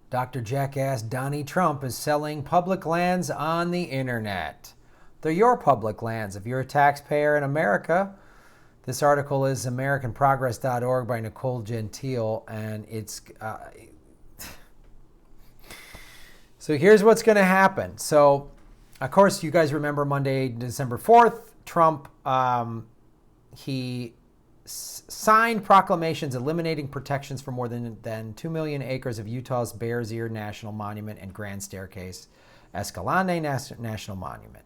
Dr. Jackass Donnie Trump is selling public lands on the internet. They're your public lands if you're a taxpayer in America. This article is AmericanProgress.org by Nicole Gentile, and it's... So here's what's going to happen. So, of course, you guys remember Monday, December 4th, Trump, he signed proclamations eliminating protections for more than 2 million acres of Utah's Bears Ear National Monument and Grand Staircase Escalante National Monument.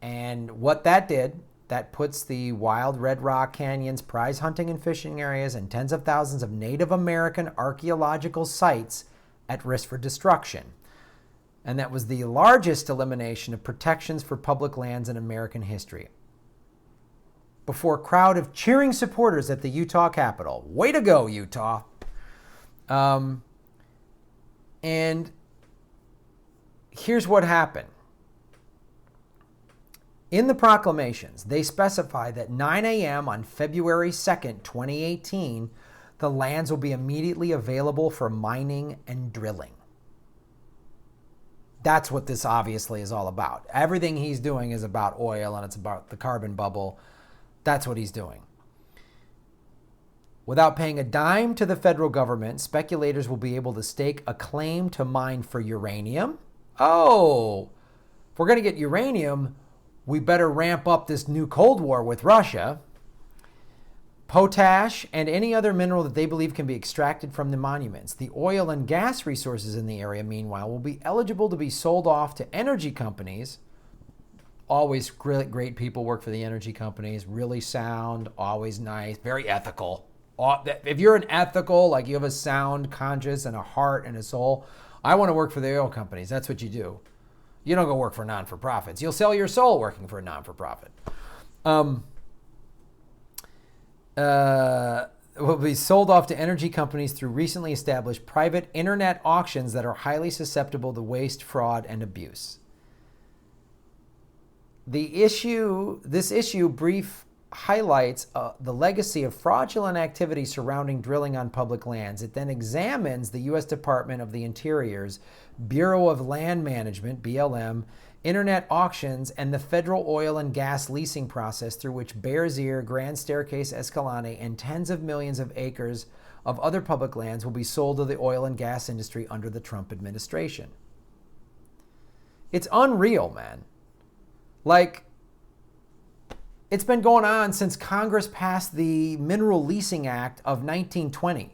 And what that did, that puts the wild Red Rock Canyon's prize hunting and fishing areas and tens of thousands of Native American archaeological sites at risk for destruction. And that was the largest elimination of protections for public lands in American history. Before a crowd of cheering supporters at the Utah Capitol. Way to go, Utah. And here's what happened. In the proclamations, they specify that 9 a.m. on February 2nd, 2018, the lands will be immediately available for mining and drilling. That's what this obviously is all about. Everything he's doing is about oil and it's about the carbon bubble. That's what he's doing. Without paying a dime to the federal government, speculators will be able to stake a claim to mine for uranium. Oh, if we're going to get uranium, we better ramp up this new Cold War with Russia. Potash and any other mineral that they believe can be extracted from the monuments. The oil and gas resources in the area, meanwhile, will be eligible to be sold off to energy companies. Always great people work for the energy companies. Really sound, always nice, very ethical. If you're an ethical, like you have a sound conscience and a heart and a soul, I want to work for the oil companies. That's what you do. You don't go work for non-for-profits. You'll sell your soul working for a non-for-profit. Will be sold off to energy companies through recently established private internet auctions that are highly susceptible to waste, fraud, and abuse. This issue brief highlights the legacy of fraudulent activity surrounding drilling on public lands. It then examines the U.S. Department of the Interior's Bureau of Land Management, BLM, internet auctions, and the federal oil and gas leasing process through which Bears Ear, Grand Staircase Escalante, and tens of millions of acres of other public lands will be sold to the oil and gas industry under the Trump administration. It's unreal, man. Like, it's been going on since Congress passed the Mineral Leasing Act of 1920.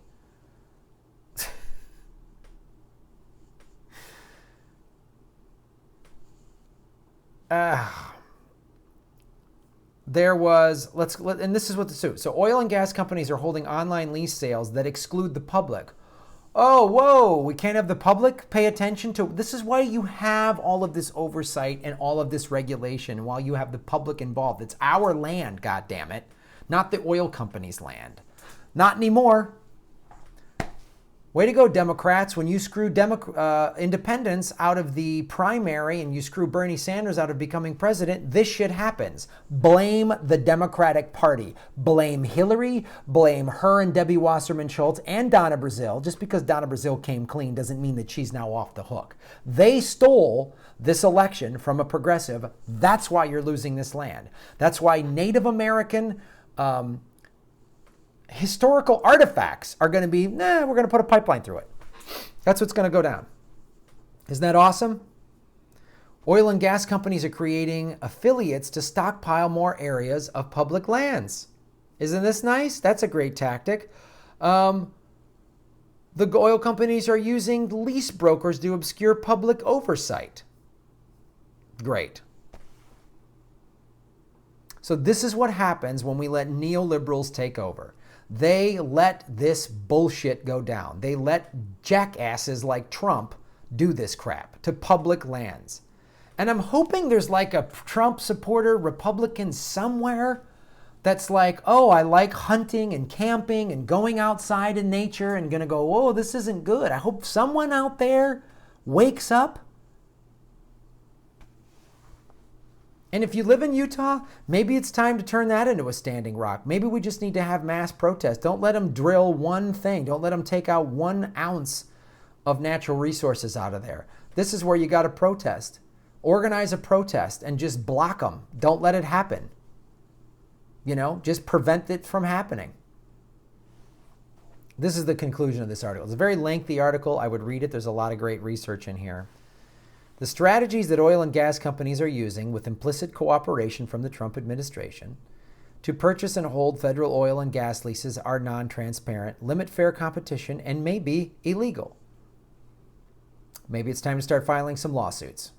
There was, and this is what the suit. So oil and gas companies are holding online lease sales that exclude the public. Oh, whoa, we can't have the public pay attention to, this is why you have all of this oversight and all of this regulation while you have the public involved. It's our land, goddammit, not the oil company's land. Not anymore. Way to go, Democrats. When you screw independents out of the primary and you screw Bernie Sanders out of becoming president, this shit happens. Blame the Democratic Party. Blame Hillary. Blame her and Debbie Wasserman Schultz and Donna Brazile. Just because Donna Brazile came clean doesn't mean that she's now off the hook. They stole this election from a progressive. That's why you're losing this land. That's why Native American historical artifacts are going to be, we're going to put a pipeline through it. That's what's going to go down. Isn't that awesome? Oil and gas companies are creating affiliates to stockpile more areas of public lands. Isn't this nice? That's a great tactic. The oil companies are using lease brokers to obscure public oversight. Great. So this is what happens when we let neoliberals take over. They let this bullshit go down. They let jackasses like Trump do this crap to public lands. And I'm hoping there's like a Trump supporter Republican somewhere that's like, oh, I like hunting and camping and going outside in nature and gonna go, oh, this isn't good. I hope someone out there wakes up And if you live in Utah, maybe it's time to turn that into a standing rock. Maybe we just need to have mass protests. Don't let them drill one thing. Don't let them take out 1 ounce of natural resources out of there. This is where you got to protest. Organize a protest and just block them. Don't let it happen. Just prevent it from happening. This is the conclusion of this article. It's a very lengthy article. I would read it. There's a lot of great research in here. The strategies that oil and gas companies are using with implicit cooperation from the Trump administration to purchase and hold federal oil and gas leases are non-transparent, limit fair competition, and may be illegal. Maybe it's time to start filing some lawsuits.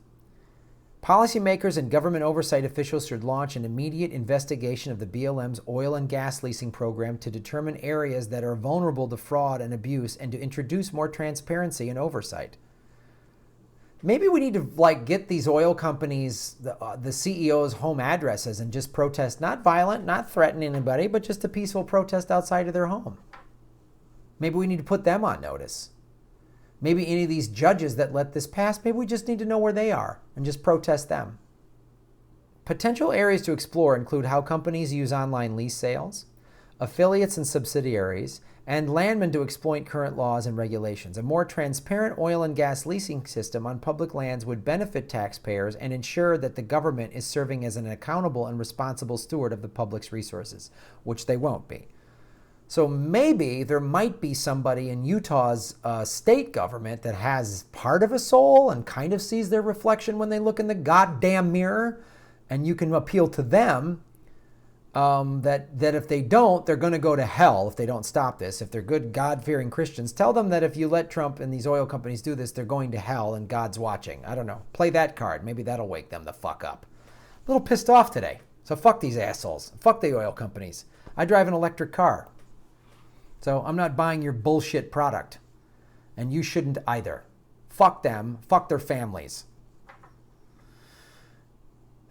Policymakers and government oversight officials should launch an immediate investigation of the BLM's oil and gas leasing program to determine areas that are vulnerable to fraud and abuse and to introduce more transparency and oversight. Maybe we need to get these oil companies, the CEOs' home addresses and just protest, not violent, not threatening anybody, but just a peaceful protest outside of their home. Maybe we need to put them on notice. Maybe any of these judges that let this pass, maybe we just need to know where they are and just protest them. Potential areas to explore include how companies use online lease sales, affiliates and subsidiaries, and landmen to exploit current laws and regulations. A more transparent oil and gas leasing system on public lands would benefit taxpayers and ensure that the government is serving as an accountable and responsible steward of the public's resources, which they won't be. So maybe there might be somebody in Utah's state government that has part of a soul and kind of sees their reflection when they look in the goddamn mirror, and you can appeal to them. That if they don't, they're going to go to hell if they don't stop this. If they're good, God-fearing Christians, tell them that if you let Trump and these oil companies do this, they're going to hell and God's watching. I don't know. Play that card. Maybe that'll wake them the fuck up. A little pissed off today. So fuck these assholes. Fuck the oil companies. I drive an electric car. So I'm not buying your bullshit product. And you shouldn't either. Fuck them. Fuck their families.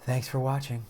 Thanks for watching.